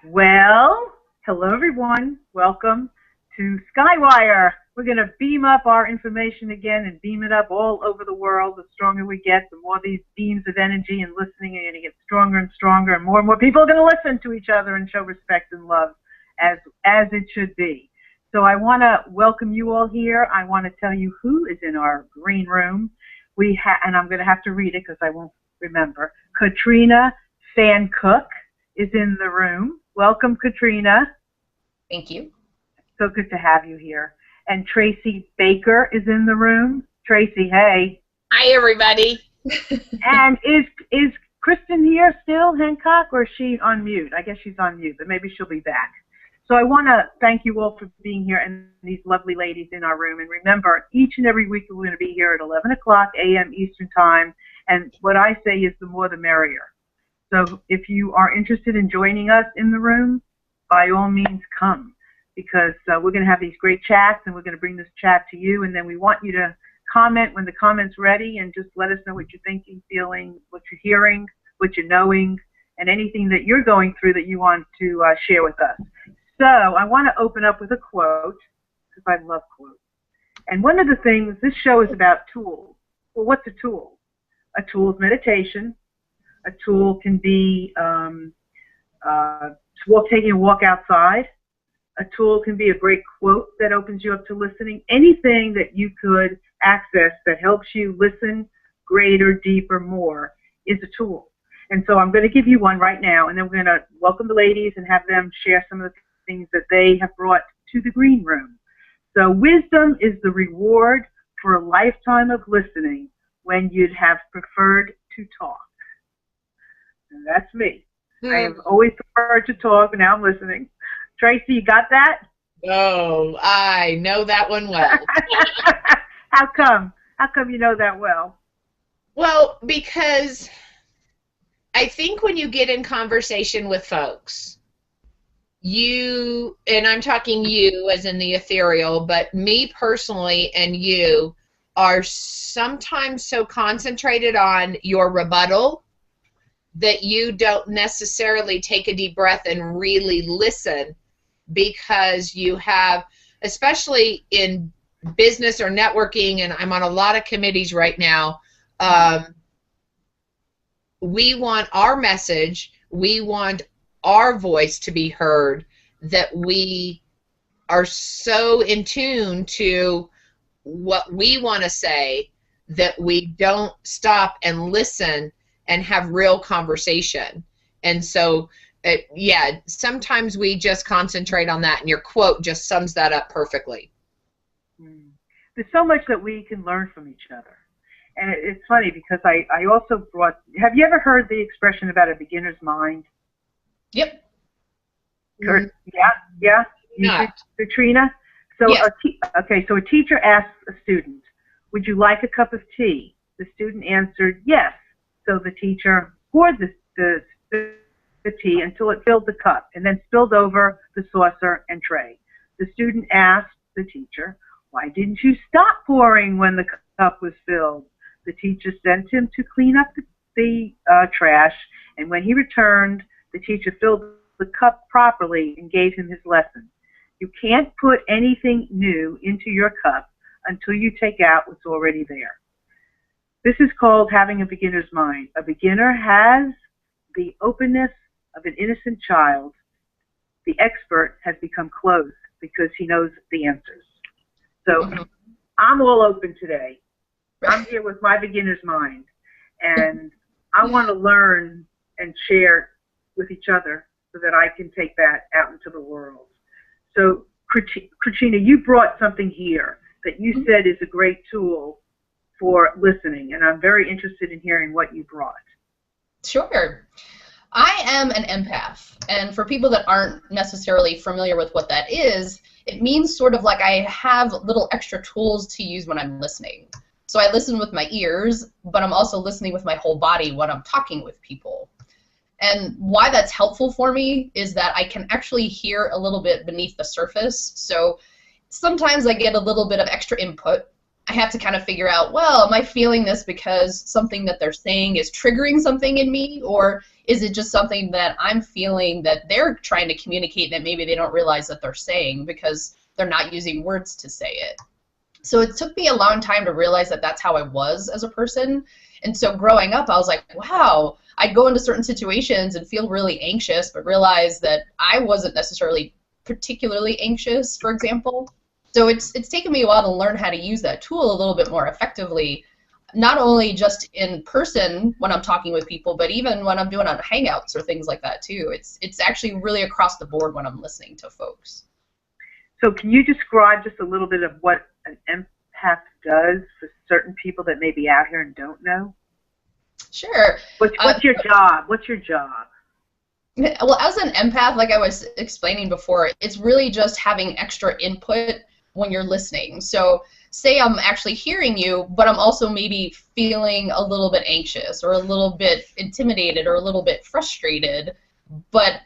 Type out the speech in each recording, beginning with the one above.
Well, hello everyone. Welcome to Skywire. We're going to beam up our information again and beam it up all over the world. The stronger we get, the more these beams of energy and listening are going to get stronger and stronger, and more people are going to listen to each other and show respect and love as it should be. So I want to welcome you all here. I want to tell you who is in our green room. And I'm going to have to read it because I won't remember. Katrina Fan Cook is in the room. Welcome, Katrina. Thank you. So good to have you here. And Tracy Baker is in the room. Tracy, hey. Hi, everybody. And is Kristen here still, Hancock, or is she on mute? I guess she's on mute, but maybe she'll be back. So I want to thank you all for being here and these lovely ladies in our room. And remember, each and every week we're going to be here at 11 o'clock a.m. Eastern Time. And what I say is the more the merrier. So if you are interested in joining us in the room, by all means come, because we're going to have these great chats, and we're going to bring this chat to you, and then we want you to comment when the comment's ready, and just let us know what you're thinking, feeling, what you're hearing, what you're knowing, and anything that you're going through that you want to share with us. So I want to open up with a quote, because I love quotes. And one of the things, this show is about tools. Well, what's a tool? A tool is meditation. A tool can be taking a walk outside. A tool can be a great quote that opens you up to listening. Anything that you could access that helps you listen greater, deeper, more is a tool. And so I'm going to give you one right now, and then we're going to welcome the ladies and have them share some of the things that they have brought to the green room. So wisdom is the reward for a lifetime of listening when you'd have preferred to talk. And that's me. I have always preferred to talk, but now I'm listening. Tracy, you got that? Oh, I know that one well. How come? How come you know that well? Well, because I think when you get in conversation with folks, you, and I'm talking you as in the ethereal, but me personally and you are sometimes so concentrated on your rebuttal that you don't necessarily take a deep breath and really listen, because you have, especially in business or networking, and I'm on a lot of committees right now, we want our message, we want our voice to be heard, that we are so in tune to what we want to say that we don't stop and listen and have real conversation. And so, yeah, sometimes we just concentrate on that, and your quote just sums that up perfectly. There's so much that we can learn from each other. And it's funny because I also brought, have you ever heard the expression about a beginner's mind? Yep. Yeah? Katrina? So yes. Okay, so a teacher asks a student, would you like a cup of tea? The student answered yes. So the teacher poured the tea until it filled the cup and then spilled over the saucer and tray. The student asked the teacher, why didn't you stop pouring when the cup was filled? The teacher sent him to clean up the trash, and when he returned, the teacher filled the cup properly and gave him his lesson. You can't put anything new into your cup until you take out what's already there. This is called having a beginner's mind. A beginner has the openness of an innocent child. The expert has become closed because he knows the answers. So I'm all open today. I'm here with my beginner's mind, and I want to learn and share with each other so that I can take that out into the world. So, Katrina, you brought something here that you said is a great tool for listening, and I'm very interested in hearing what you brought. Sure. I am an empath, and for people that aren't necessarily familiar with what that is, it means sort of like I have little extra tools to use when I'm listening. So I listen with my ears, but I'm also listening with my whole body when I'm talking with people. And why that's helpful for me is that I can actually hear a little bit beneath the surface. So sometimes I get a little bit of extra input, I have to kind of figure out, well, am I feeling this because something that they're saying is triggering something in me, or is it just something that I'm feeling that they're trying to communicate that maybe they don't realize that they're saying because they're not using words to say it. So it took me a long time to realize that that's how I was as a person. And so growing up, I was like, wow, I'd go into certain situations and feel really anxious, but realize that I wasn't necessarily particularly anxious, for example. So it's taken me a while to learn how to use that tool a little bit more effectively, not only just in person when I'm talking with people, but even when I'm doing on Hangouts or things like that too. It's actually really across the board when I'm listening to folks. So can you describe just a little bit of what an empath does for certain people that may be out here and don't know? Sure. What's your job? What's your job? Well, as an empath, like I was explaining before, it's really just having extra input when you're listening. So say I'm actually hearing you, but I'm also maybe feeling a little bit anxious or a little bit intimidated or a little bit frustrated, but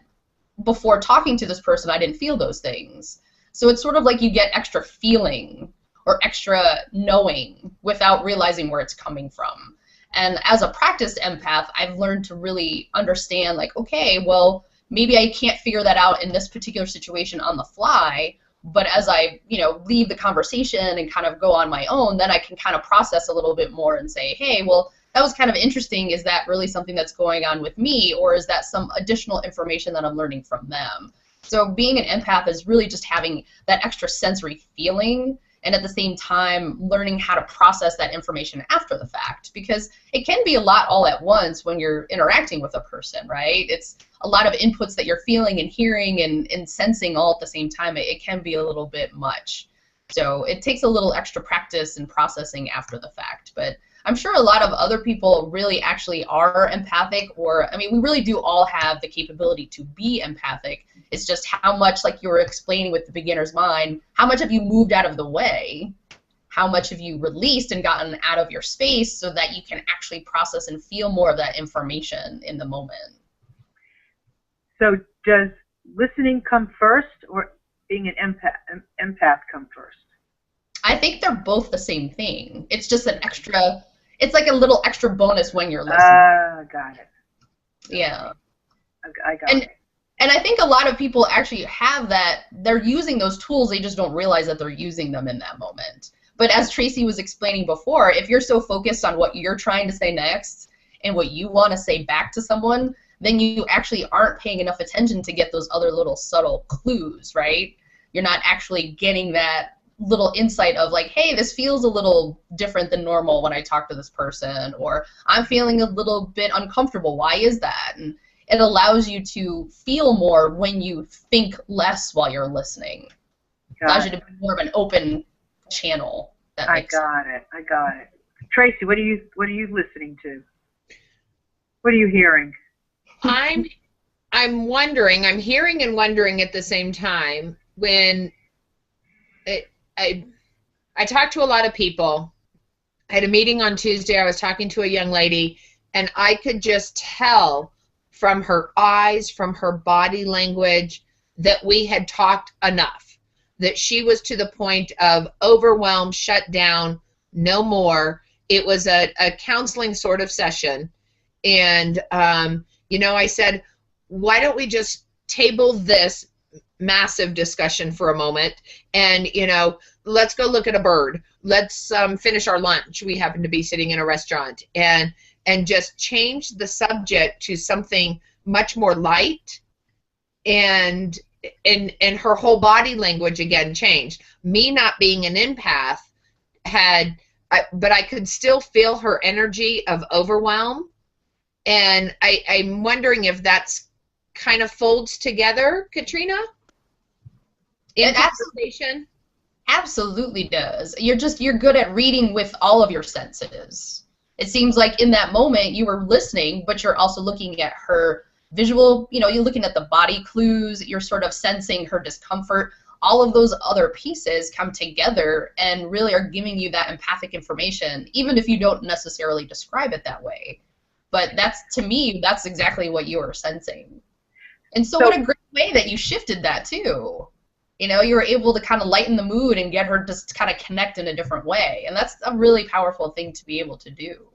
before talking to this person, I didn't feel those things. So it's sort of like you get extra feeling or extra knowing without realizing where it's coming from. And as a practiced empath, I've learned to really understand, like, okay, well, maybe I can't figure that out in this particular situation on the fly, but as I, leave the conversation and kind of go on my own, then I can kind of process a little bit more and say, hey, well, that was kind of interesting. Is that really something that's going on with me, or is that some additional information that I'm learning from them? So being an empath is really just having that extra sensory feeling, and at the same time learning how to process that information after the fact, because it can be a lot all at once when you're interacting with a person, right? It's a lot of inputs that you're feeling and hearing and sensing all at the same time. It can be a little bit much. So it takes a little extra practice and processing after the fact. But I'm sure a lot of other people really actually are empathic, or, I mean, we really do all have the capability to be empathic. It's just how much, like you were explaining with the beginner's mind, how much have you moved out of the way? How much have you released and gotten out of your space so that you can actually process and feel more of that information in the moment? So does listening come first, or being an empath come first? I think they're both the same thing. It's just an extra, it's like a little extra bonus when you're listening. Got it. Yeah. I got it. And I think a lot of people actually have that. They're using those tools, they just don't realize that they're using them in that moment. But as Tracy was explaining before, if you're so focused on what you're trying to say next and what you want to say back to someone, then you actually aren't paying enough attention to get those other little subtle clues, right? You're not actually getting that little insight of like, hey, this feels a little different than normal when I talk to this person, or I'm feeling a little bit uncomfortable. Why is that? And it allows you to feel more when you think less while you're listening. It allows you to be more of an open channel. I got it. Tracy, what are you listening to? What are you hearing? I'm wondering. I'm hearing and wondering at the same time. When I talk to a lot of people. I had a meeting on Tuesday. I was talking to a young lady, and I could just tell from her eyes, from her body language, that we had talked enough, that she was to the point of overwhelmed, shut down, no more. It was a counseling sort of session. And, I said, why don't we just table this massive discussion for a moment and, let's go look at a bird. Let's finish our lunch. We happen to be sitting in a restaurant, and just change the subject to something much more light, and her whole body language again changed. Me not being an empath but I could still feel her energy of overwhelm, and I'm wondering if that's kind of folds together, Katrina? In conversation? Absolutely does. You're good at reading with all of your senses. It seems like in that moment you were listening, but you're also looking at her visual, you're looking at the body clues, you're sort of sensing her discomfort. All of those other pieces come together and really are giving you that empathic information, even if you don't necessarily describe it that way. But to me, that's exactly what you were sensing. And so what a great way that you shifted that too. You know, you were able to kind of lighten the mood and get her just to kind of connect in a different way. And that's a really powerful thing to be able to do.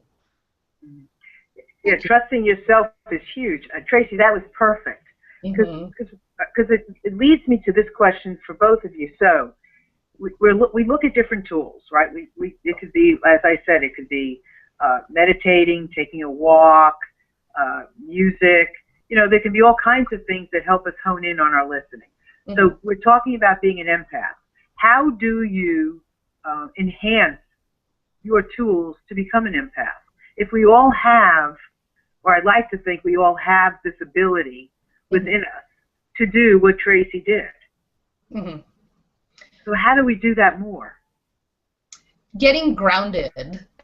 Yeah, trusting yourself is huge. Tracy, that was perfect. Because it leads me to this question for both of you. So we look at different tools, right? It could be, as I said, it could be meditating, taking a walk, music. You know, there can be all kinds of things that help us hone in on our listening. So we're talking about being an empath. How do you enhance your tools to become an empath? If we all have, or I'd like to think we all have this ability within us to do what Tracy did. So how do we do that more? Getting grounded.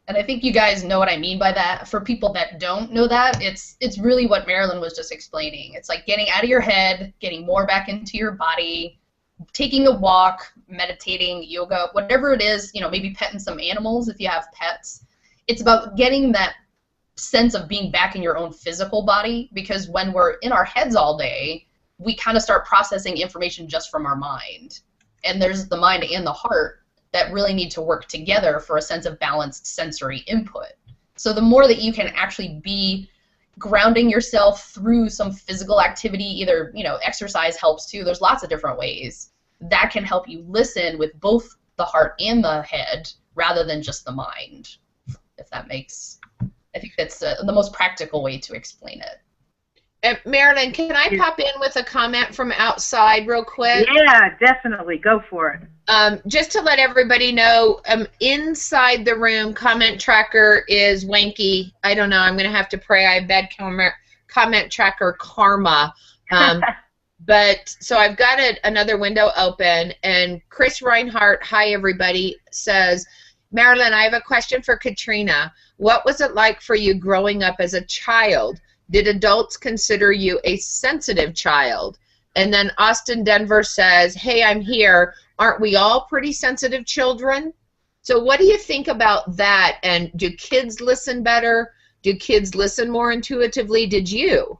And I think you guys know what I mean by that. For people that don't know that, it's really what Marilyn was just explaining. It's like getting out of your head, getting more back into your body, taking a walk, meditating, yoga, whatever it is, you know, maybe petting some animals if you have pets. It's about getting that sense of being back in your own physical body, because when we're in our heads all day, we kind of start processing information just from our mind. And there's the mind and the heart that really need to work together for a sense of balanced sensory input. So the more that you can actually be grounding yourself through some physical activity, either, you know, exercise helps too, there's lots of different ways, that can help you listen with both the heart and the head rather than just the mind, if that makes, I think that's the most practical way to explain it. Marilyn, can I pop in with a comment from outside real quick? Yeah, definitely. Go for it. Just to let everybody know, inside the room, comment tracker is wanky. I don't know. I'm going to have to pray I have bad comment tracker karma. But so I've got another window open, and Chris Reinhardt, hi everybody, says, Marilyn, I have a question for Katrina. What was it like for you growing up as a child? Did adults consider you a sensitive child? And then Austin Denver says, hey, I'm here. Aren't we all pretty sensitive children? So what do you think about that? And do kids listen better? Do kids listen more intuitively? Did you?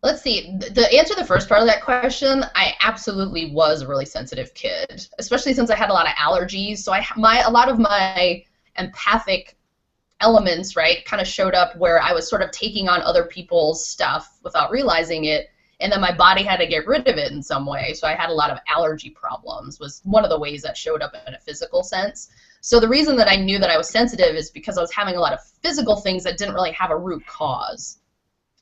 Let's see. To answer the first part of that question, I absolutely was a really sensitive kid, especially since I had a lot of allergies. So a lot of my empathic elements, right, kind of showed up where I was sort of taking on other people's stuff without realizing it, and then my body had to get rid of it in some way. So I had a lot of allergy problems, was one of the ways that showed up in a physical sense. So the reason that I knew that I was sensitive is because I was having a lot of physical things that didn't really have a root cause,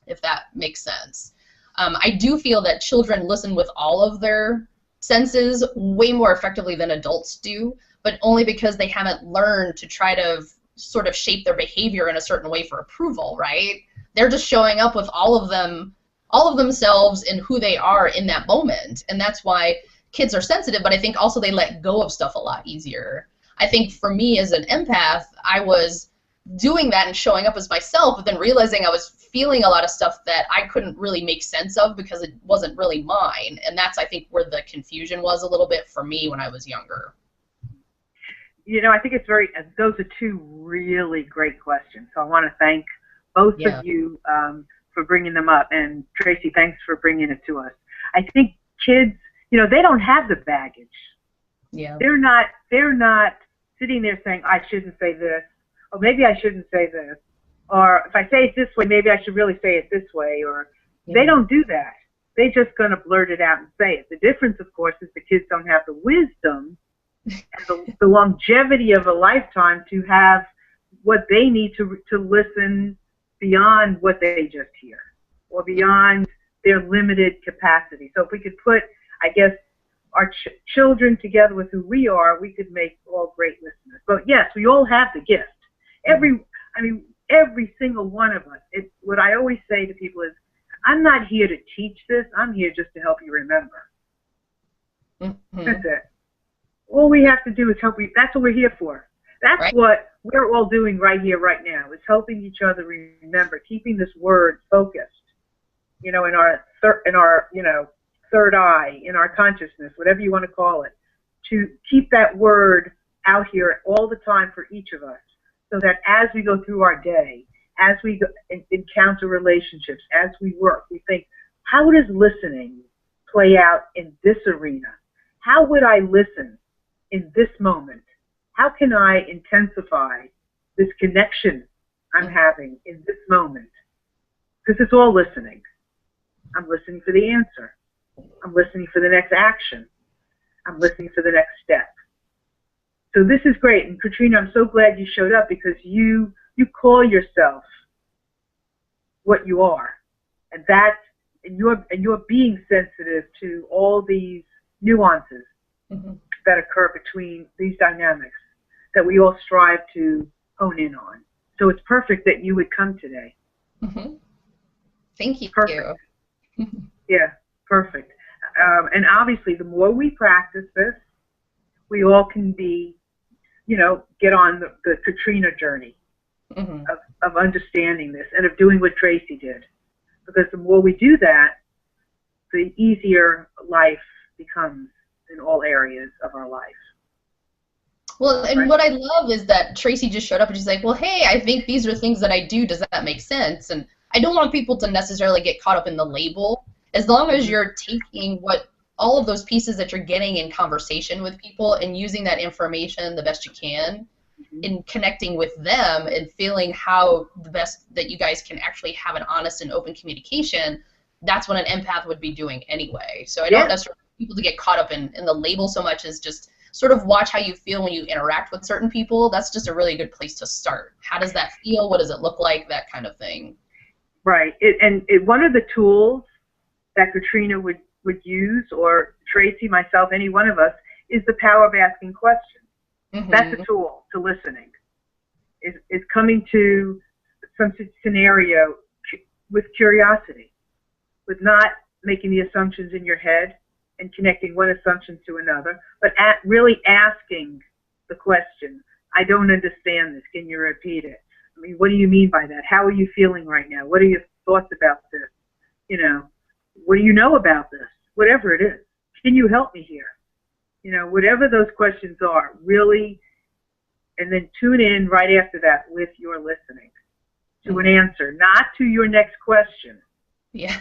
if that makes sense. I do feel that children listen with all of their senses way more effectively than adults do, but only because they haven't learned to try to sort of shape their behavior in a certain way for approval, right? They're just showing up with all of themselves and who they are in that moment. And that's why kids are sensitive, but I think also they let go of stuff a lot easier. I think for me as an empath, I was doing that and showing up as myself, but then realizing I was feeling a lot of stuff that I couldn't really make sense of because it wasn't really mine. And that's, I think, where the confusion was a little bit for me when I was younger. You know, I think those are two really great questions. So I want to thank both of you for bringing them up. And Tracy, thanks for bringing it to us. I think kids, you know, they don't have the baggage. Yeah. They're not sitting there saying, I shouldn't say this, or maybe I shouldn't say this, or if I say it this way, maybe I should really say it this way, or they don't do that. They're just going to blurt it out and say it. The difference, of course, is the kids don't have the wisdom and the longevity of a lifetime to have what they need to listen beyond what they just hear or beyond their limited capacity. So if we could put, I guess, our children together with who we are, we could make all great listeners. But yes, we all have the gift. Every single one of us. What I always say to people is, I'm not here to teach this. I'm here just to help you remember. That's it. All we have to do is help you. That's what we're here for. That's what we're all doing right here, right now, is helping each other remember, keeping this word focused, you know, in our third eye, in our consciousness, whatever you want to call it, to keep that word out here all the time for each of us, so that as we go through our day, as we encounter relationships, as we work, we think, how does listening play out in this arena? How would I listen in this moment? How can I intensify this connection I'm having in this moment? Because it's all listening. I'm listening for the answer. I'm listening for the next action. I'm listening for the next step. So this is great. And Katrina, I'm so glad you showed up, because you call yourself what you are. And you're being sensitive to all these nuances that occur between these dynamics that we all strive to hone in on. So it's perfect that you would come today. Thank you. Perfect. Yeah, perfect. And obviously, the more we practice this, we all can be, get on the Katrina journey of understanding this and of doing what Tracy did. Because the more we do that, the easier life becomes in all areas of our life. Well, and what I love is that Tracy just showed up and she's like, well, hey, I think these are things that I do. Does that make sense? And I don't want people to necessarily get caught up in the label. As long as you're taking all of those pieces that you're getting in conversation with people and using that information the best you can in connecting with them and feeling how the best that you guys can actually have an honest and open communication, that's what an empath would be doing anyway. So I don't necessarily want people to get caught up in the label so much as just sort of watch how you feel when you interact with certain people. That's just a really good place to start. How does that feel? What does it look like? That kind of thing. Right. One of the tools that Katrina would use, or Tracy, myself, any one of us, is the power of asking questions. That's a tool to listening. Is coming to some scenario with curiosity, with not making the assumptions in your head and connecting one assumption to another, but really asking the question, I don't understand this. Can you repeat it? I mean, what do you mean by that? How are you feeling right now? What are your thoughts about this? What do you know about this? Whatever it is. Can you help me here? Whatever those questions are, really, and then tune in right after that with your listening to an answer, not to your next question. Yeah.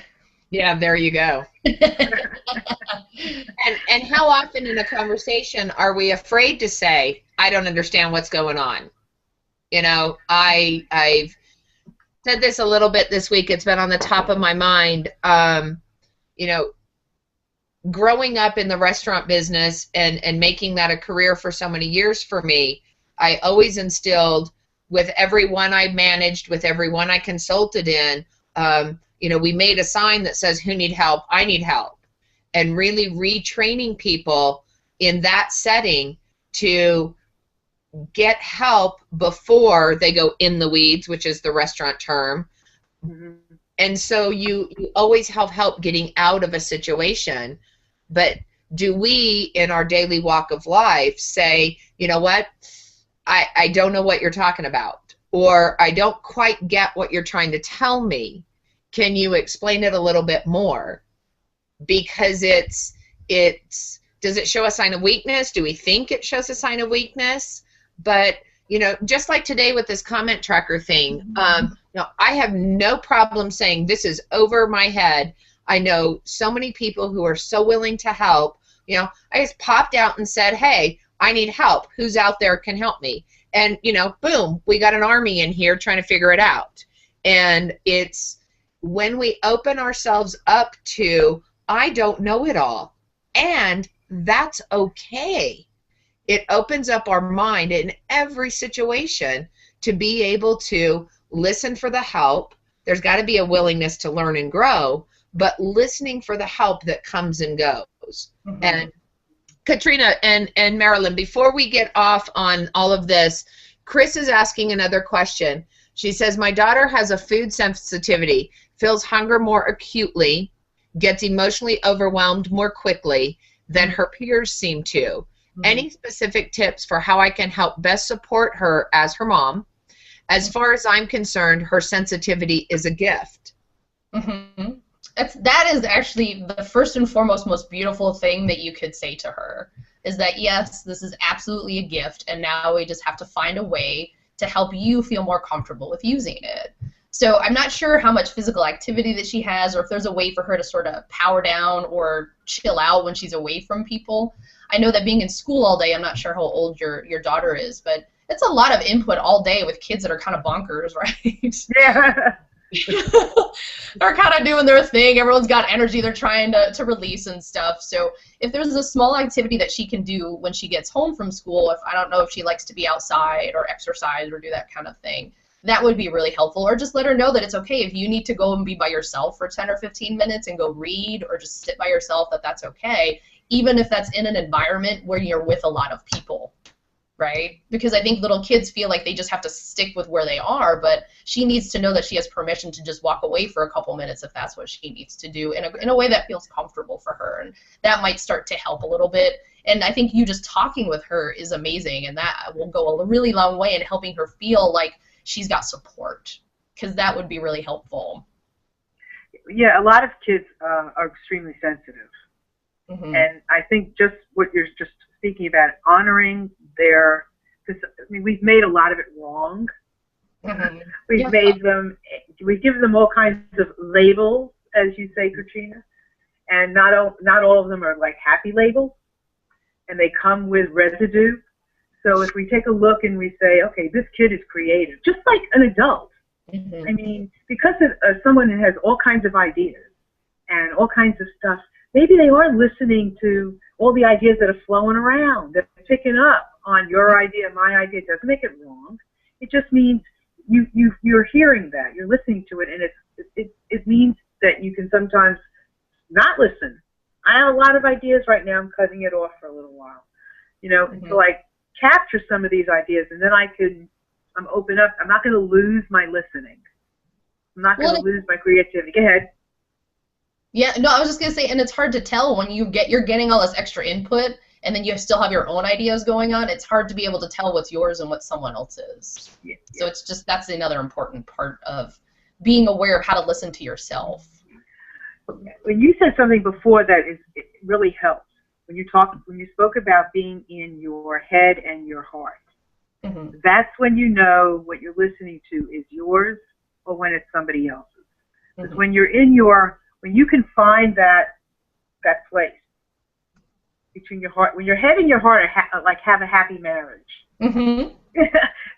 Yeah, there you go. and how often in a conversation are we afraid to say, I don't understand what's going on? I've said this a little bit this week. It's been on the top of my mind. Growing up in the restaurant business and making that a career for so many years for me, I always instilled with everyone I managed, with everyone I consulted in, we made a sign that says, who need help? I need help. And really retraining people in that setting to get help before they go in the weeds, which is the restaurant term. And so you always have help getting out of a situation. But do we, in our daily walk of life, say, you know what, I don't know what you're talking about, or I don't quite get what you're trying to tell me. Can you explain it a little bit more? Because does it show a sign of weakness? Do we think it shows a sign of weakness? But, just like today with this comment tracker thing, I have no problem saying this is over my head. I know so many people who are so willing to help. I just popped out and said, hey, I need help. Who's out there can help me? And, boom, we got an army in here trying to figure it out. And it's when we open ourselves up to, I don't know it all. And that's okay. It opens up our mind in every situation to be able to listen for the help. There's got to be a willingness to learn and grow, but listening for the help that comes and goes. And Katrina and Marilyn, before we get off on all of this, Chris is asking another question. She says, my daughter has a food sensitivity, feels hunger more acutely, gets emotionally overwhelmed more quickly than her peers seem to. Any specific tips for how I can help best support her as her mom? As far as I'm concerned, her sensitivity is a gift. That is actually the first and foremost most beautiful thing that you could say to her, is that yes, this is absolutely a gift, and now we just have to find a way to help you feel more comfortable with using it. So I'm not sure how much physical activity that she has, or if there's a way for her to sort of power down or chill out when she's away from people. I know that being in school all day, I'm not sure how old your daughter is, but it's a lot of input all day with kids that are kind of bonkers, right? Yeah. They're kind of doing their thing. Everyone's got energy they're trying to release and stuff. So if there's a small activity that she can do when she gets home from school, if I don't know if she likes to be outside or exercise or do that kind of thing, that would be really helpful. Or just let her know that it's okay if you need to go and be by yourself for 10 or 15 minutes and go read or just sit by yourself, that's okay, even if that's in an environment where you're with a lot of people. Right? Because I think little kids feel like they just have to stick with where they are, but she needs to know that she has permission to just walk away for a couple minutes if that's what she needs to do in a way that feels comfortable for her. And that might start to help a little bit. And I think you just talking with her is amazing, and that will go a really long way in helping her feel like she's got support, because that would be really helpful. Yeah, a lot of kids are extremely sensitive. Mm-hmm. And I think just what you're just speaking about, honoring their, because I mean, we've made a lot of it wrong. Mm-hmm. We've made them, we give them all kinds of labels, as you say, Katrina, and not all of them are like happy labels, and they come with residue. So if we take a look and we say, okay, this kid is creative, just like an adult. Mm-hmm. I mean, because of someone who has all kinds of ideas and all kinds of stuff, maybe they are listening to all the ideas that are flowing around. They're picking up on your idea, my idea. It doesn't make it wrong. It just means you're hearing that, you're listening to it, and it means that you can sometimes not listen. I have a lot of ideas right now. I'm cutting it off for a little while, until I capture some of these ideas, and then I'm open up. I'm not going to lose my listening. I'm not going to lose my creativity. Go ahead. Yeah, no, I was just going to say, and it's hard to tell when you're getting all this extra input, and then you still have your own ideas going on. It's hard to be able to tell what's yours and what someone else's. Yeah. So it's just, that's another important part of being aware of how to listen to yourself. When you said something before that it really helps. When you spoke about being in your head and your heart, mm-hmm. That's when you know what you're listening to is yours or when it's somebody else's. Because mm-hmm. When you can find that place between your heart, when your head and your heart are have a happy marriage, mm-hmm.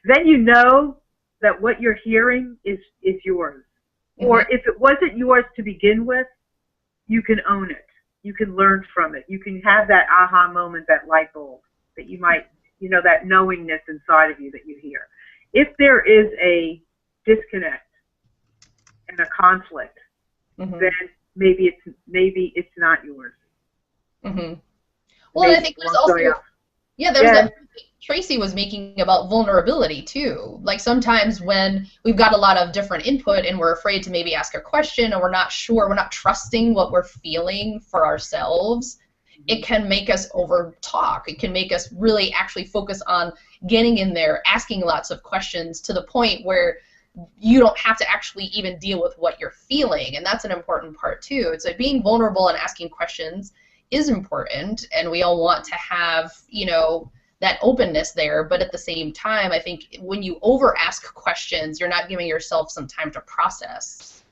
Then you know that what you're hearing is yours. Mm-hmm. Or if it wasn't yours to begin with, you can own it. You can learn from it. You can have that aha moment, that light bulb that you might, that knowingness inside of you that you hear. If there is a disconnect and a conflict, mm-hmm. then maybe it's not yours. Mm-hmm. Well, I think there's also that Tracy was making about vulnerability too. Like sometimes when we've got a lot of different input and we're afraid to maybe ask a question, or we're not sure, we're not trusting what we're feeling for ourselves, it can make us over talk. It can make us really actually focus on getting in there, asking lots of questions to the point where you don't have to actually even deal with what you're feeling, and that's an important part too. It's like being vulnerable and asking questions is important, and we all want to have, that openness there, but at the same time, I think when you over ask questions, you're not giving yourself some time to process.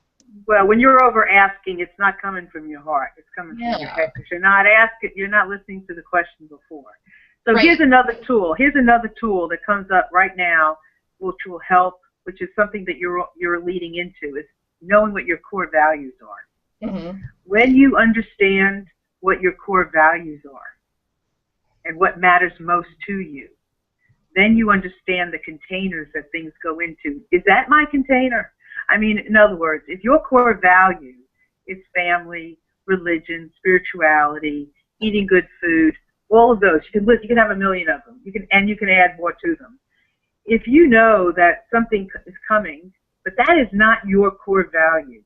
Well, when you're over asking, it's not coming from your heart. It's coming from your head, because you're not listening to the question before. So right. Here's another tool. Here's another tool that comes up right now, which will help, which is something that you're leading into, is knowing what your core values are. Mm-hmm. When you understand what your core values are and what matters most to you, then you understand the containers that things go into. Is that my container? I mean, in other words, if your core value is family, religion, spirituality, eating good food, all of those, you can have a million of them. You can add more to them. If you know that something is coming, but that is not your core value,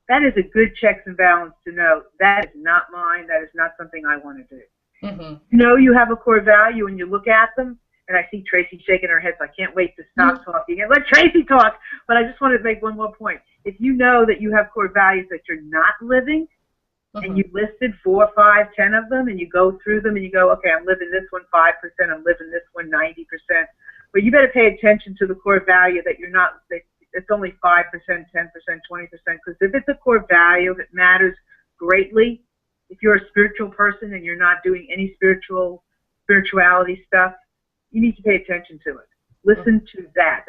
that is a good checks and balance to know that is not mine. That is not something I want to do. Mm-hmm. You have a core value and you look at them, and I see Tracy shaking her head, so I can't wait to stop mm-hmm. talking and let Tracy talk. But I just wanted to make one more point. If you know that you have core values that you're not living, mm-hmm. and you listed 4, 5, 10 of them, and you go through them and you go, okay, I'm living this one 5%, I'm living this one 90%. But you better pay attention to the core value that you're not it's only 5%, 10%, 20%, because if it's a core value, if it matters greatly, if you're a spiritual person and you're not doing any spirituality stuff, you need to pay attention to it. Listen to that.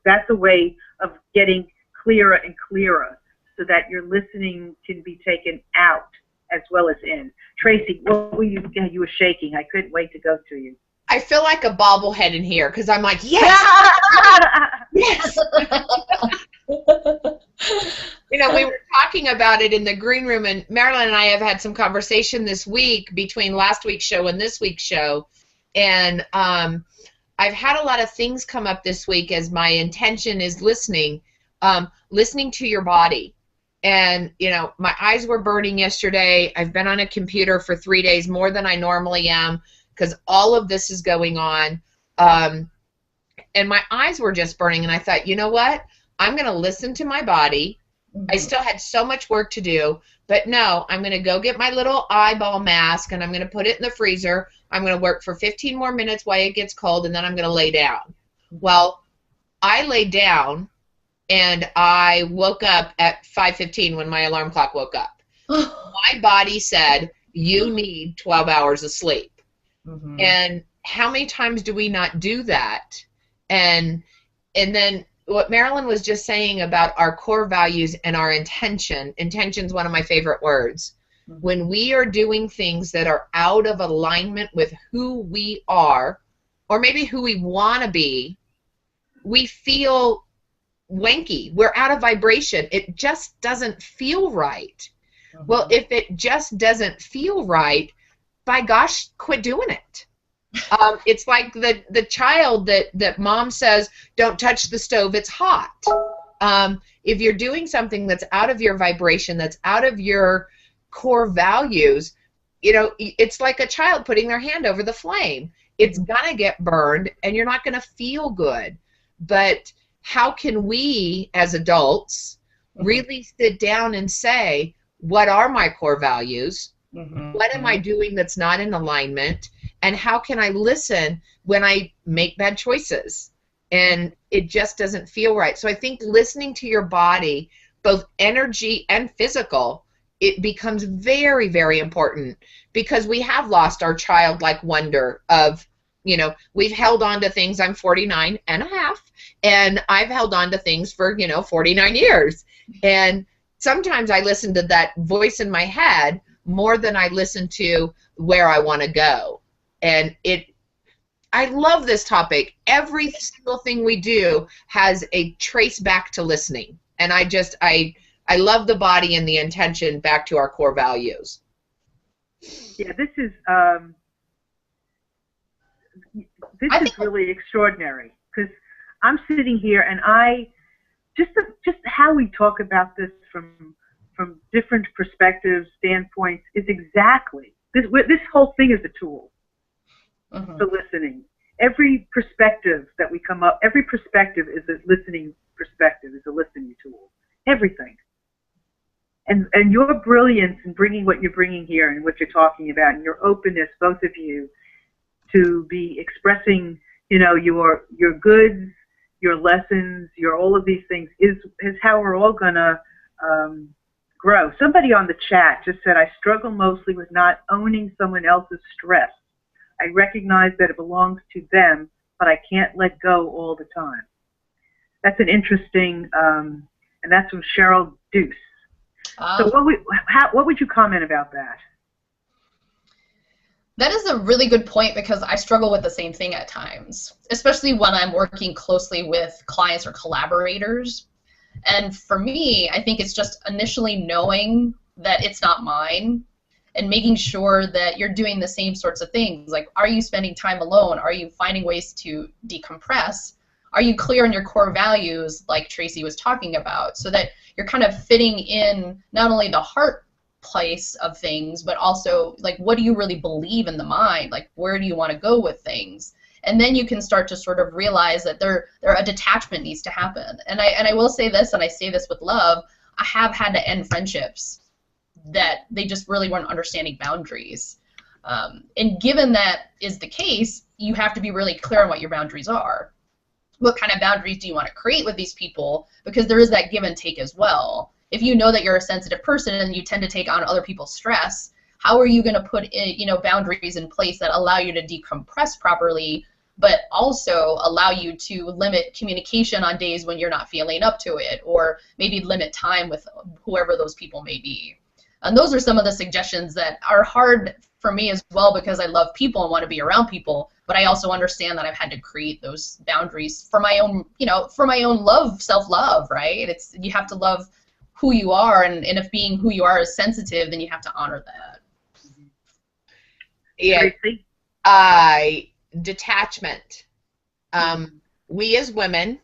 That's a way of getting clearer and clearer so that your listening can be taken out as well as in. Tracy, what were you were shaking. I couldn't wait to go to you. I feel like a bobblehead in here because I'm like, yes, yes. You know, we were talking about it in the green room, and Marilyn and I have had some conversation this week between last week's show and this week's show, and I've had a lot of things come up this week as my intention is listening to your body. And, you know, my eyes were burning yesterday. I've been on a computer for 3 days, more than I normally am, because all of this is going on. And my eyes were just burning, and I thought, you know what? I'm going to listen to my body. Mm-hmm. I still had so much work to do, but no, I'm going to go get my little eyeball mask, and I'm going to put it in the freezer. I'm going to work for 15 more minutes while it gets cold, and then I'm going to lay down. Well, I laid down, and I woke up at 5:15 when my alarm clock woke up. My body said, you need 12 hours of sleep. Mm-hmm. And how many times do we not do that? And then what Marilyn was just saying about our core values and our intention is one of my favorite words. Mm-hmm. When we are doing things that are out of alignment with who we are, or maybe who we want to be, we feel wanky. We're out of vibration. It just doesn't feel right. Mm-hmm. Well, if it just doesn't feel right, by gosh, quit doing it. It's like the child that mom says, don't touch the stove, it's hot. If you're doing something that's out of your vibration, that's out of your core values, you know, it's like a child putting their hand over the flame. It's gonna get burned, and you're not gonna feel good. But how can we, as adults, really sit down and say, what are my core values? Mm-hmm. What am I doing that's not in alignment? And how can I listen when I make bad choices and it just doesn't feel right? So I think listening to your body, both energy and physical, it becomes very, very important, because we have lost our childlike wonder of, you know, we've held on to things. I'm 49 and a half, and I've held on to things for, 49 years. And sometimes I listen to that voice in my head more than I listen to where I want to go. And I love this topic. Every single thing we do has a trace back to listening. And I love the body and the intention back to our core values. Yeah, this is really extraordinary, because I'm sitting here and just how we talk about this from different perspectives, standpoints, is exactly this whole thing is a tool. Mm-hmm. For listening. Every perspective that we come up, every perspective is a listening perspective, is a listening tool. Everything. And your brilliance in bringing what you're bringing here and what you're talking about, and your openness, both of you, to be expressing, your goods, your lessons, your all of these things is how we're all gonna grow. Somebody on the chat just said, I struggle mostly with not owning someone else's stress. I recognize that it belongs to them, but I can't let go all the time. That's an interesting, and that's from Cheryl Deuce. So what would you comment about that? That is a really good point, because I struggle with the same thing at times, especially when I'm working closely with clients or collaborators. And for me, I think it's just initially knowing that it's not mine, and making sure that you're doing the same sorts of things. Like, are you spending time alone? Are you finding ways to decompress? Are you clear on your core values, like Tracy was talking about, so that you're kind of fitting in not only the heart place of things, but also, like, what do you really believe in the mind? Like, where do you want to go with things? And then you can start to sort of realize that a detachment needs to happen. And I will say this, and I say this with love, I have had to end friendships that they just really weren't understanding boundaries. And given that is the case, you have to be really clear on what your boundaries are. what kind of boundaries do you want to create with these people, because there is that give and take as well. If you know that you're a sensitive person and you tend to take on other people's stress, how are you going to put in, boundaries in place that allow you to decompress properly, but also allow you to limit communication on days when you're not feeling up to it, or maybe limit time with whoever those people may be? And those are some of the suggestions that are hard for me as well, because I love people and want to be around people, but I also understand that I've had to create those boundaries for my own, for my own love, self-love, right? You have to love who you are, and if being who you are is sensitive, then you have to honor that. Yeah. Detachment. We as women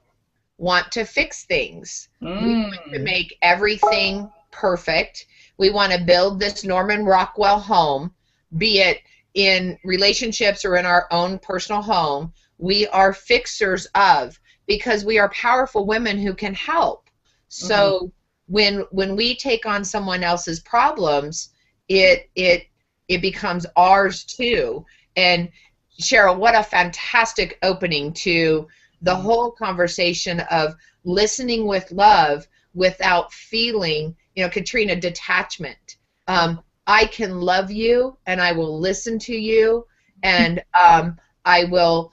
want to fix things. We want to make everything perfect. We want to build this Norman Rockwell home, be it in relationships or in our own personal home. We are fixers of, because we are powerful women who can help. So when we take on someone else's problems, it becomes ours too. And Cheryl, what a fantastic opening to the whole conversation of listening with love without feeling, Katrina, detachment. I can love you, and I will listen to you, and I will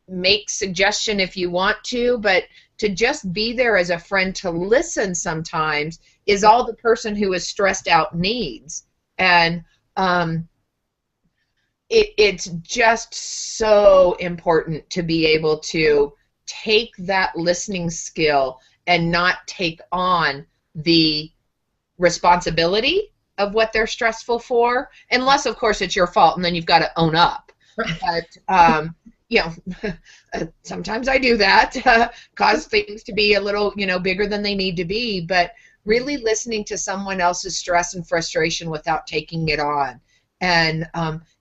make suggestion if you want to, but to just be there as a friend to listen sometimes is all the person who is stressed out needs. And it's just so important to be able to take that listening skill and not take on the responsibility of what they're stressful for, unless of course it's your fault, and then you've got to own up. But sometimes I do that, cause things to be a little bigger than they need to be, but really listening to someone else's stress and frustration without taking it on. And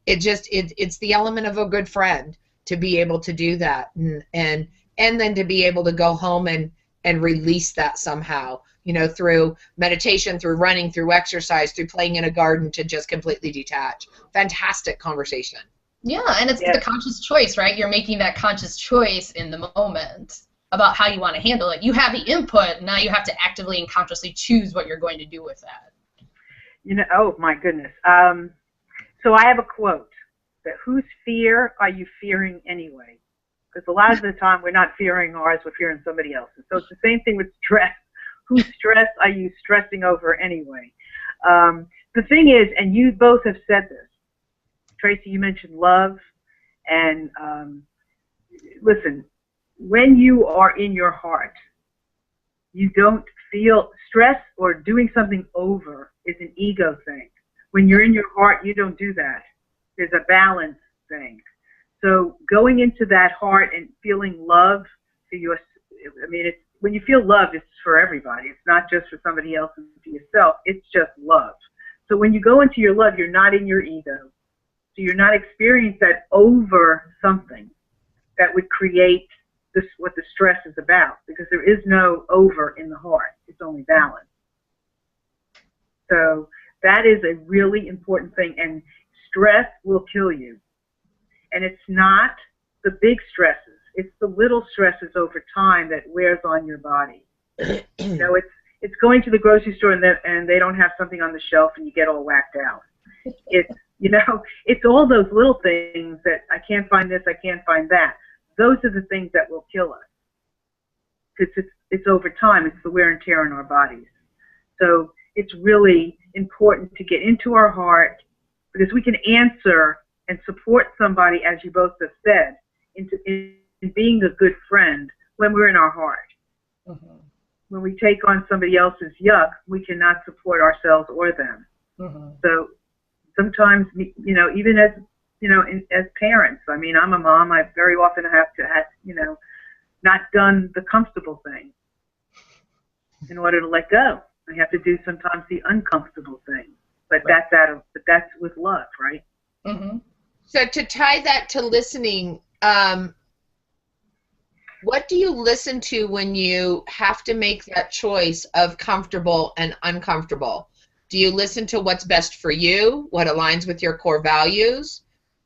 it's the element of a good friend to be able to do that, and then to be able to go home and release that somehow, through meditation, through running, through exercise, through playing in a garden, to just completely detach. Fantastic conversation. Yeah, and it's the conscious choice, right? You're making that conscious choice in the moment about how you want to handle it. You have the input, now you have to actively and consciously choose what you're going to do with that. Oh my goodness. So I have a quote that whose fear are you fearing anyway? Because a lot of the time we're not fearing ours, we're fearing somebody else's. So it's the same thing with stress. Whose stress are you stressing over anyway? The thing is, and you both have said this, Tracy, you mentioned love, and listen, when you are in your heart, you don't feel stress, or doing something over is an ego thing. When you're in your heart, you don't do that. There's a balance thing. So going into that heart and feeling love for your, when you feel love, it's for everybody. It's not just for somebody else and for yourself. It's just love. So when you go into your love, you're not in your ego. So you're not experiencing that over something that would create this, what the stress is about, because there is no over in the heart. It's only balance. So that is a really important thing, and stress will kill you. And it's not the big stresses. It's the little stresses over time that wears on your body. It's going to the grocery store and they don't have something on the shelf and you get all whacked out. It's all those little things that I can't find this, I can't find that. Those are the things that will kill us. It's over time. It's the wear and tear in our bodies. So it's really important to get into our heart, because we can answer and support somebody, as you both have said, in being a good friend when we're in our heart. Mm-hmm. When we take on somebody else's yuck, we cannot support ourselves or them. Mm-hmm. So sometimes, even as parents, I'm a mom, I very often have not done the comfortable thing in order to let go. I have to do sometimes the uncomfortable thing, but right. That's with love, right? Mm-hmm. So to tie that to listening, what do you listen to when you have to make that choice of comfortable and uncomfortable? Do you listen to what's best for you, what aligns with your core values?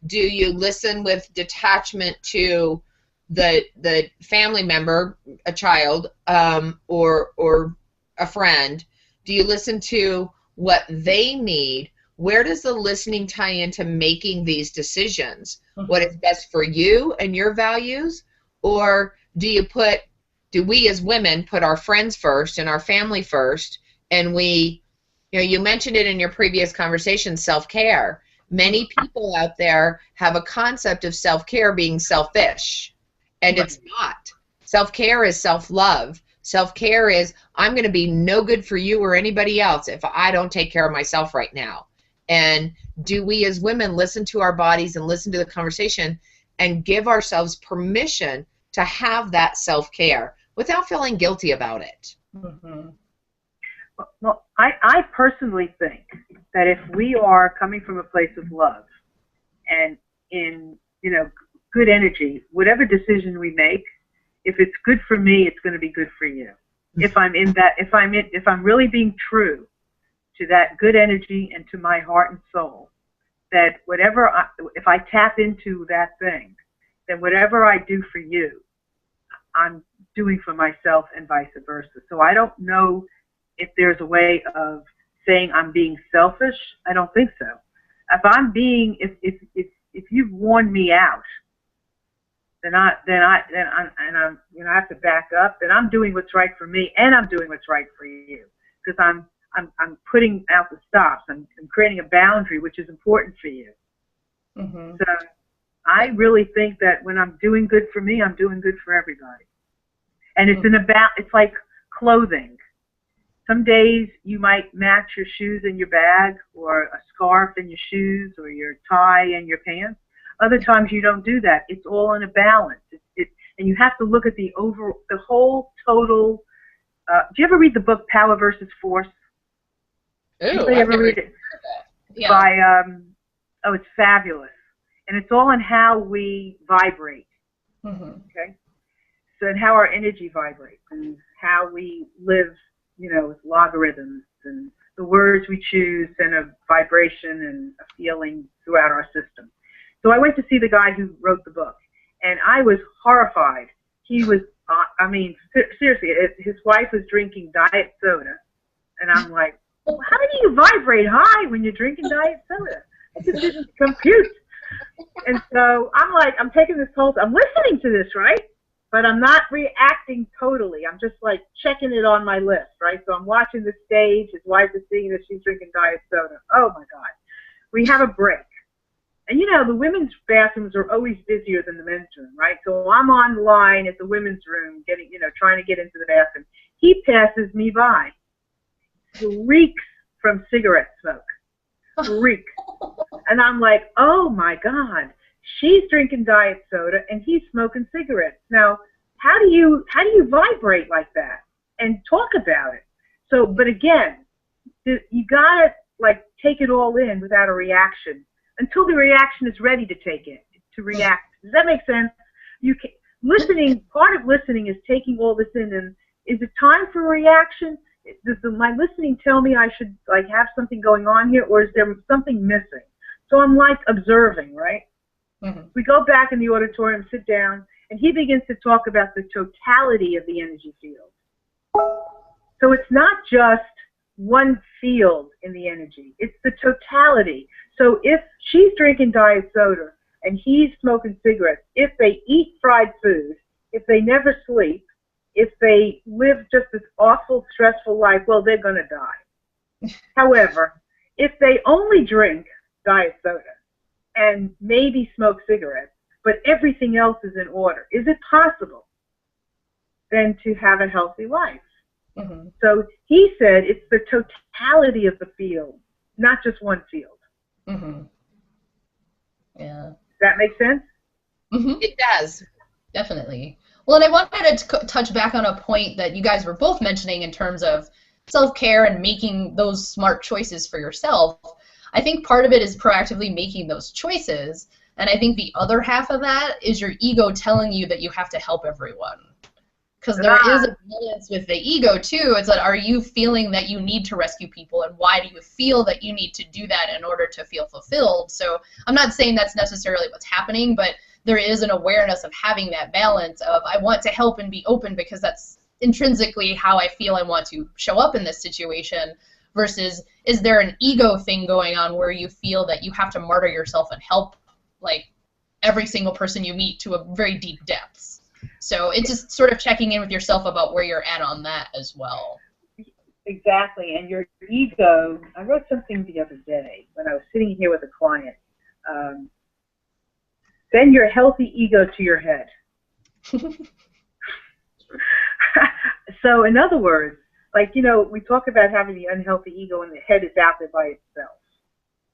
Do you listen with detachment to the family member, a child, or a friend? Do you listen to what they need? Where does the listening tie into making these decisions? What is best for you and your values? Or do we as women put our friends first and our family first, and you mentioned it in your previous conversation, self-care. Many people out there have a concept of self-care being selfish, and it's not. Self-care is self-love. Self-care is, I'm going to be no good for you or anybody else if I don't take care of myself right now. And do we as women listen to our bodies and listen to the conversation and give ourselves permission to have that self-care without feeling guilty about it? Mm-hmm. Well, I personally think that if we are coming from a place of love and in, good energy, whatever decision we make, if it's good for me, it's going to be good for you. If I'm really being true to that good energy and to my heart and soul, that if I tap into that thing, then whatever I do for you, I'm doing for myself and vice versa. So I don't know if there's a way of saying I'm being selfish. I don't think so. If you've worn me out, then I have to back up. Then I'm doing what's right for me, and I'm doing what's right for you, because I'm putting out the stops. I'm creating a boundary, which is important for you. Mm-hmm. So I really think that when I'm doing good for me, I'm doing good for everybody. And it's like clothing. Some days you might match your shoes in your bag, or a scarf in your shoes, or your tie and your pants. Other times you don't do that. It's all in a balance. And you have to look at the whole total. Do you ever read the book Power versus Force? Ooh, Ever read it? Yeah. By it's fabulous, and it's all in how we vibrate. Mm-hmm. Okay, so and how our energy vibrates, and how we live, with logarithms and the words we choose, and a vibration and a feeling throughout our system. So I went to see the guy who wrote the book, and I was horrified. He was, seriously, his wife was drinking diet soda, and I'm like, well, how do you vibrate high when you're drinking diet soda? It just didn't compute. And so I'm taking this I'm listening to this, right? But I'm not reacting totally. I'm just like checking it on my list, right? So I'm watching the stage. His wife is seeing that she's drinking diet soda. Oh my God. We have a break. And the women's bathrooms are always busier than the men's room, right? So I'm on the line at the women's room trying to get into the bathroom. He passes me by. He reeks from cigarette smoke. Reeks. And I'm like, oh my God. She's drinking diet soda and he's smoking cigarettes. Now, how do you vibrate like that and talk about it? So, but again, you gotta take it all in without a reaction until the reaction is ready to react. Does that make sense? Part of listening is taking all this in, and is it time for a reaction? Does my listening tell me I should have something going on here, or is there something missing? So I'm observing, right? Mm-hmm. We go back in the auditorium, sit down, and he begins to talk about the totality of the energy field. So it's not just one field in the energy, it's the totality. So if she's drinking diet soda and he's smoking cigarettes, if they eat fried food, if they never sleep, if they live just this awful, stressful life, well, they're going to die. However, if they only drink diet soda and maybe smoke cigarettes, but everything else is in order, is it possible then to have a healthy life? Mm-hmm. So he said it's the totality of the field, not just one field. Mm-hmm. Yeah. Does that make sense? Mm-hmm. It does. Definitely. Well, and I wanted to touch back on a point that you guys were both mentioning in terms of self-care and making those smart choices for yourself. I think part of it is proactively making those choices, and I think the other half of that is your ego telling you that you have to help everyone. Because there is a balance with the ego, too. It's like, are you feeling that you need to rescue people, and why do you feel that you need to do that in order to feel fulfilled? So I'm not saying that's necessarily what's happening, but there is an awareness of having that balance of I want to help and be open because that's intrinsically how I feel I want to show up in this situation, versus is there an ego thing going on where you feel that you have to martyr yourself and help like every single person you meet to a very deep depths. So it's just sort of checking in with yourself about where you're at on that as well. Exactly, and your ego, I wrote something the other day when I was sitting here with a client. Send your healthy ego to your head. So in other words, like, you know, we talk about having the unhealthy ego and the head is out there by itself.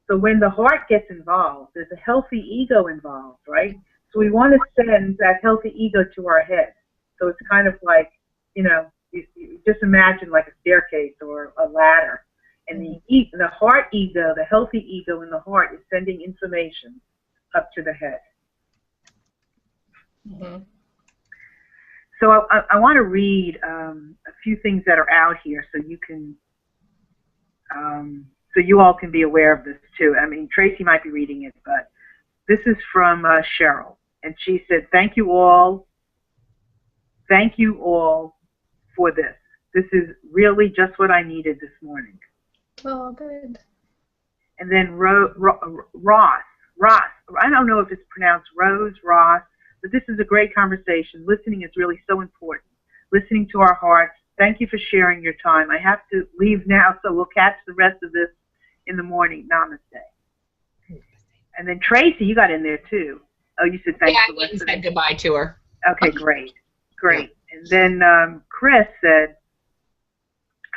So when the heart gets involved, there's a healthy ego involved, right? So we want to send that healthy ego to our head. So it's kind of like, you know, you just imagine like a staircase or a ladder. And the heart ego, the healthy ego in the heart is sending information up to the head. Mm-hmm. So I want to read a few things that are out here so you can, so you all can be aware of this too. I mean, Tracy might be reading it, but this is from Cheryl, and she said, "Thank you all for this. This is really just what I needed this morning." Oh, good. And then Ross, I don't know if it's pronounced Ross, but this is a great conversation. Listening is really so important. Listening to our hearts. Thank you for sharing your time. I have to leave now, so we'll catch the rest of this in the morning. Namaste. And then Tracy, you got in there too. Oh, you said thanks for listening. Yeah, I said goodbye to her. Okay, great. Yeah. And then Chris said,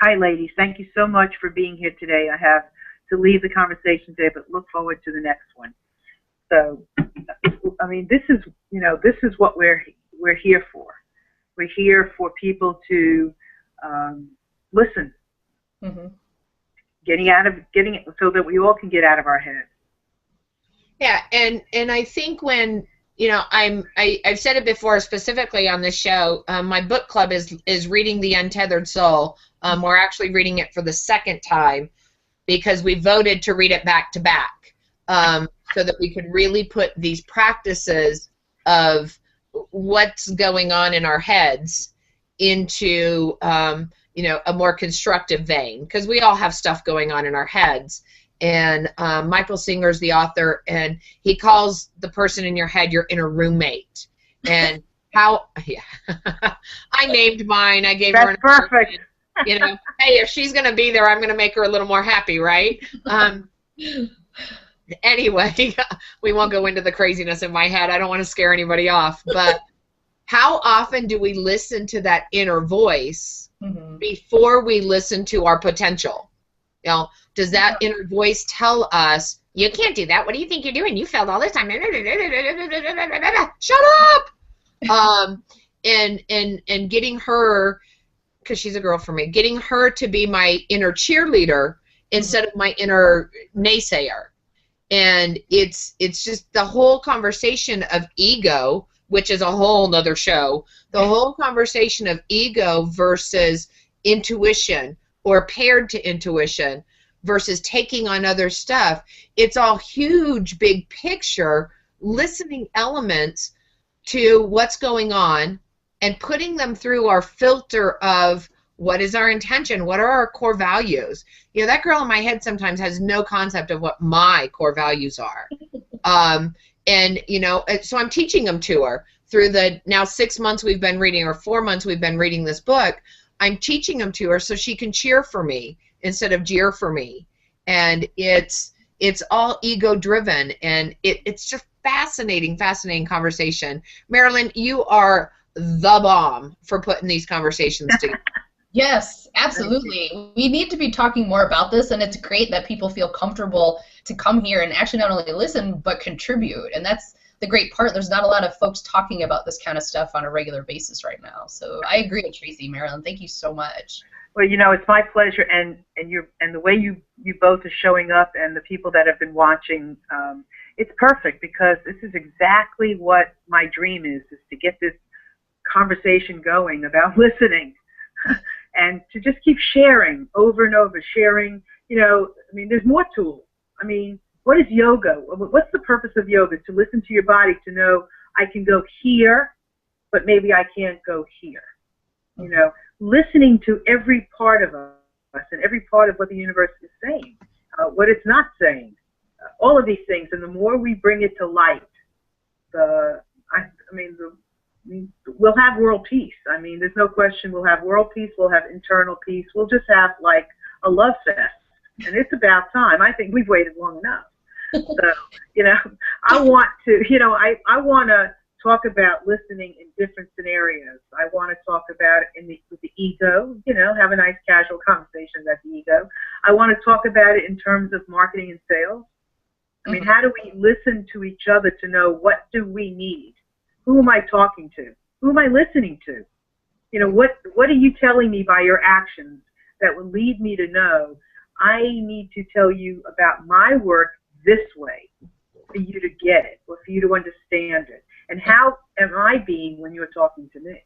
"Hi, ladies. Thank you so much for being here today. I have to leave the conversation today, but look forward to the next one." So, I mean, this is what we're here for. We're here for people to listen, getting it so that we all can get out of our heads. Yeah, and I think when, you know, I've said it before specifically on this show. My book club is reading The Untethered Soul. We're actually reading it for the second time because we voted to read it back to back, so that we could really put these practices of what's going on in our heads into you know, a more constructive vein, because we all have stuff going on in our heads. And Michael Singer's the author, and he calls the person in your head your inner roommate. And how, yeah, I named mine. I gave her an perfect. You know, hey, if she's going to be there, I'm going to make her a little more happy, right? Anyway, we won't go into the craziness in my head. I don't want to scare anybody off. But how often do we listen to that inner voice before we listen to our potential? You know, does that inner voice tell us, you can't do that? What do you think you're doing? You failed all this time. Shut up! And getting her, because she's a girl for me, getting her to be my inner cheerleader instead of my inner naysayer. And it's just the whole conversation of ego, which is a whole nother show, the whole conversation of ego versus intuition, or paired to intuition versus taking on other stuff. It's all huge, big picture, listening elements to what's going on and putting them through our filter of what is our intention, what are our core values. You know, that girl in my head sometimes has no concept of what my core values are. And, you know, so I'm teaching them to her through the now 6 months we've been reading, or 4 months we've been reading this book. I'm teaching them to her so she can cheer for me instead of jeer for me. And it's all ego driven, and it's just fascinating conversation. Marilyn, you are the bomb for putting these conversations together. Yes, absolutely. We need to be talking more about this, and it's great that people feel comfortable to come here and actually not only listen, but contribute. And that's the great part. There's not a lot of folks talking about this kind of stuff on a regular basis right now. So I agree with Tracy, Marilyn. Thank you so much. Well, you know, it's my pleasure, and the way you both are showing up, and the people that have been watching, it's perfect, because this is exactly what my dream is to get this conversation going about listening. And to just keep sharing over and over, sharing, you know, I mean, there's more tools. I mean, what is yoga? What's the purpose of yoga? To listen to your body, to know I can go here, but maybe I can't go here. You know, listening to every part of us and every part of what the universe is saying, what it's not saying, all of these things. And the more we bring it to light, we'll have world peace. I mean, there's no question we'll have world peace, we'll have internal peace, we'll just have like a love fest. And it's about time. I think we've waited long enough. So, you know, I want to, you know, I want to talk about listening in different scenarios. I want to talk about it with the ego, you know, have a nice casual conversation about the ego. I want to talk about it in terms of marketing and sales. I mean, how do we listen to each other to know what do we need? Who am I talking to? Who am I listening to? You know, what are you telling me by your actions that will lead me to know I need to tell you about my work this way for you to get it or for you to understand it? And how am I being when you're talking to me?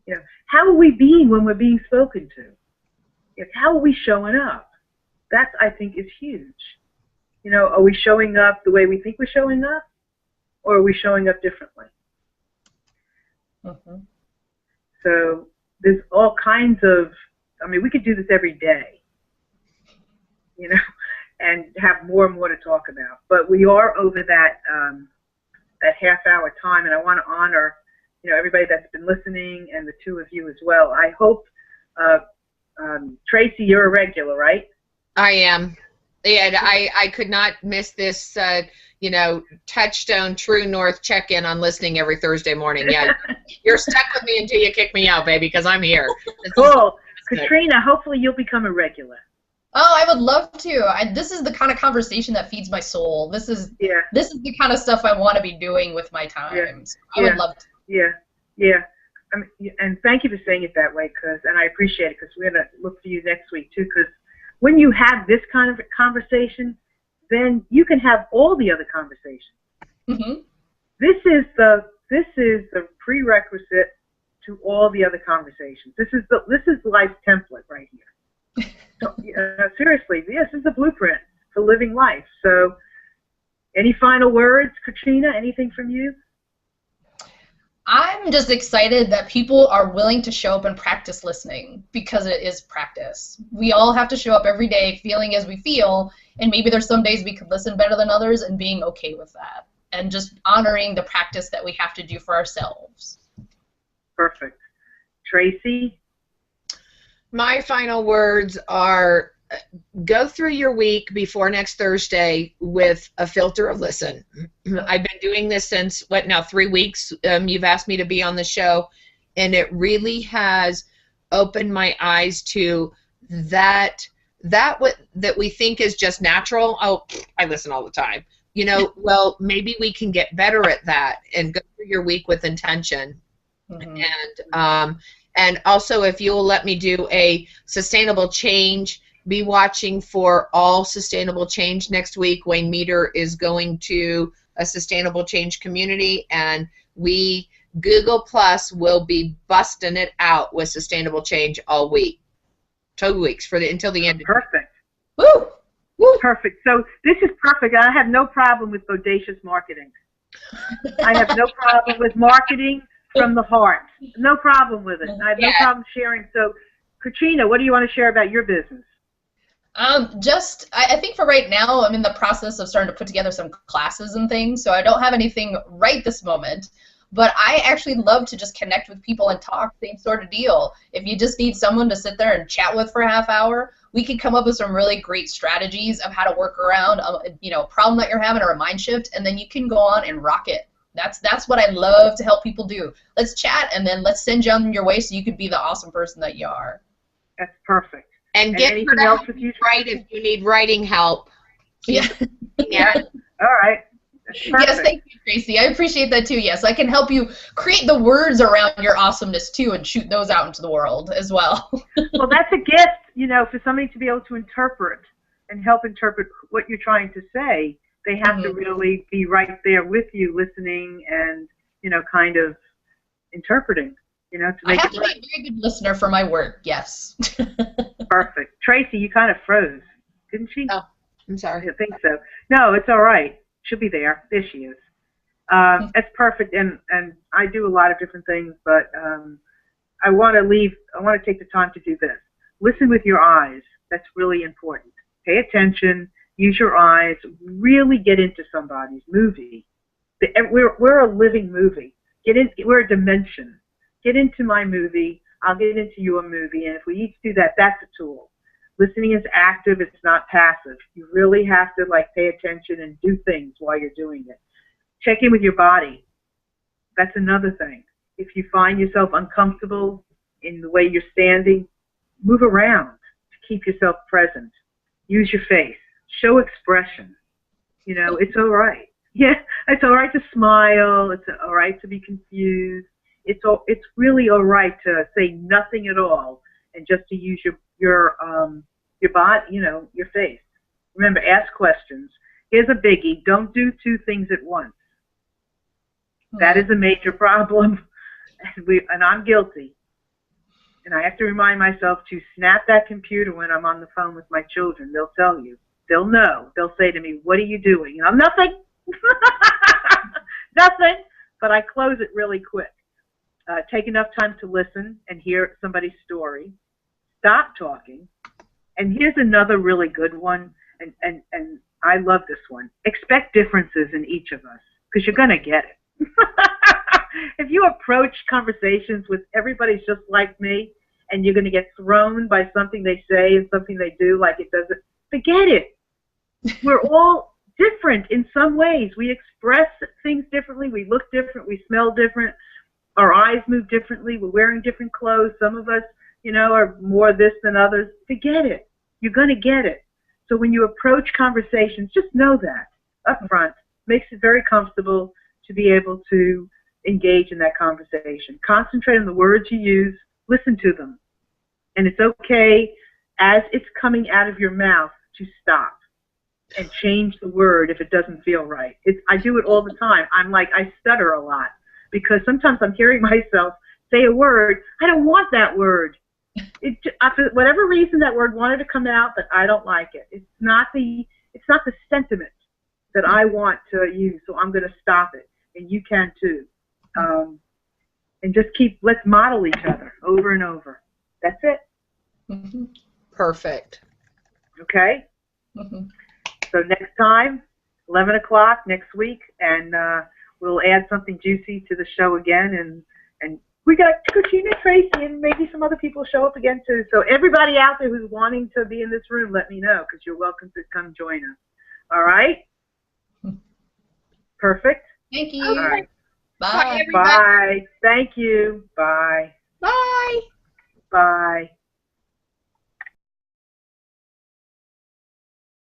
You know, how are we being when we're being spoken to? How are we showing up? That, I think, is huge. You know, are we showing up the way we think we're showing up, or are we showing up differently? So there's all kinds of, I mean, we could do this every day, you know, and have more and more to talk about. But we are over that that half-hour time, and I want to honor, you know, everybody that's been listening and the two of you as well. I hope, Tracy, you're a regular, right? I am. Yeah, I could not miss this, you know, touchstone true north check-in on listening every Thursday morning. Yeah, you're stuck with me until you kick me out, baby, because I'm here. Cool. Katrina, hopefully you'll become a regular. Oh, I would love to. This is the kind of conversation that feeds my soul. This is the kind of stuff I want to be doing with my time. So I would love to. Yeah. I mean, and thank you for saying it that way, and I appreciate it, because we're going to look for you next week too. Because when you have this kind of conversation, then you can have all the other conversations. This is the prerequisite to all the other conversations. This is life's template right here. So, seriously, this is the blueprint for living life. So, any final words, Katrina? Anything from you? I'm just excited that people are willing to show up and practice listening, because it is practice. We all have to show up every day feeling as we feel, and maybe there's some days we could listen better than others, and being okay with that, and just honoring the practice that we have to do for ourselves. Perfect. Tracy? My final words are, go through your week before next Thursday with a filter of listen. I've been doing this since, 3 weeks? You've asked me to be on the show, and it really has opened my eyes to that we think is just natural. Oh, I listen all the time. You know, well, maybe we can get better at that and go through your week with intention. And also, if you will let me do a sustainable change, be watching for all sustainable change next week. Wayne Meter is going to a sustainable change community, and Google Plus will be busting it out with sustainable change all week. 2 weeks until the end. Perfect. Woo! Woo! Perfect. So this is perfect. I have no problem with bodacious marketing. I have no problem with marketing from the heart. No problem with it. I have no problem sharing. So, Katrina, what do you want to share about your business? I think for right now, I'm in the process of starting to put together some classes and things, so I don't have anything right this moment. But I actually love to just connect with people and talk, same sort of deal. If you just need someone to sit there and chat with for a half hour, we can come up with some really great strategies of how to work around, a problem that you're having or a mind shift, and then you can go on and rock it. That's what I love to help people do. Let's chat, and then let's send you on your way so you can be the awesome person that you are. That's perfect. And get anything else with you? Right, if you need writing help. Yeah. All right. Yes, thank you, Tracy. I appreciate that too. Yes, I can help you create the words around your awesomeness too, and shoot those out into the world as well. Well, that's a gift, for somebody to be able to interpret and help interpret what you're trying to say. They have to really be right there with you, listening and, kind of interpreting, to make I have it to right. be a very good listener for my work, yes. Perfect. Tracy, you kind of froze, didn't she? Oh, I'm sorry. I think so. No, it's all right. She'll be there. There she is. It's perfect, and I do a lot of different things, but I want to take the time to do this. Listen with your eyes. That's really important. Pay attention. Use your eyes. Really get into somebody's movie. We're a living movie. We're a dimension. Get into my movie. I'll get into your movie, and if we each do that, that's a tool. Listening is active. It's not passive. You really have to pay attention and do things while you're doing it. Check in with your body. That's another thing. If you find yourself uncomfortable in the way you're standing, move around to keep yourself present. Use your face. Show expression. It's all right. Yeah, it's all right to smile. It's all right to be confused. It's really all right to say nothing at all and just to use your body, your face. Remember, ask questions. Here's a biggie. Don't do two things at once. That is a major problem, and I'm guilty. And I have to remind myself to snap that computer when I'm on the phone with my children. They'll tell you. They'll know. They'll say to me, "What are you doing?" And I'm nothing. Nothing. But I close it really quick. Take enough time to listen and hear somebody's story. Stop talking. And here's another really good one, and I love this one. Expect differences in each of us, because you're going to get it. If you approach conversations with everybody's just like me, and you're going to get thrown by something they say and something they do like it doesn't, forget it. We're all different in some ways. We express things differently. We look different. We smell different. Our eyes move differently. We're wearing different clothes. Some of us, are more this than others. Forget it. You're going to get it. So when you approach conversations, just know that up front. Makes it very comfortable to be able to engage in that conversation. Concentrate on the words you use. Listen to them. And it's okay, as it's coming out of your mouth, to stop and change the word if it doesn't feel right. I do it all the time. I stutter a lot because sometimes I'm hearing myself say a word. I don't want that word. For whatever reason, that word wanted to come out, but I don't like it. It's not the sentiment that I want to use, so I'm going to stop it, and you can too. And just let's model each other over and over. That's it. Mm-hmm. Perfect. Okay? Mm-hmm. So next time, 11 o'clock next week, and we'll add something juicy to the show again, and we got Christina, Tracy, and maybe some other people show up again too. So everybody out there who's wanting to be in this room, let me know, because you're welcome to come join us. All right? Perfect? Thank you. All right. Bye. Bye, everybody. Bye. Thank you. Bye. Bye. Bye.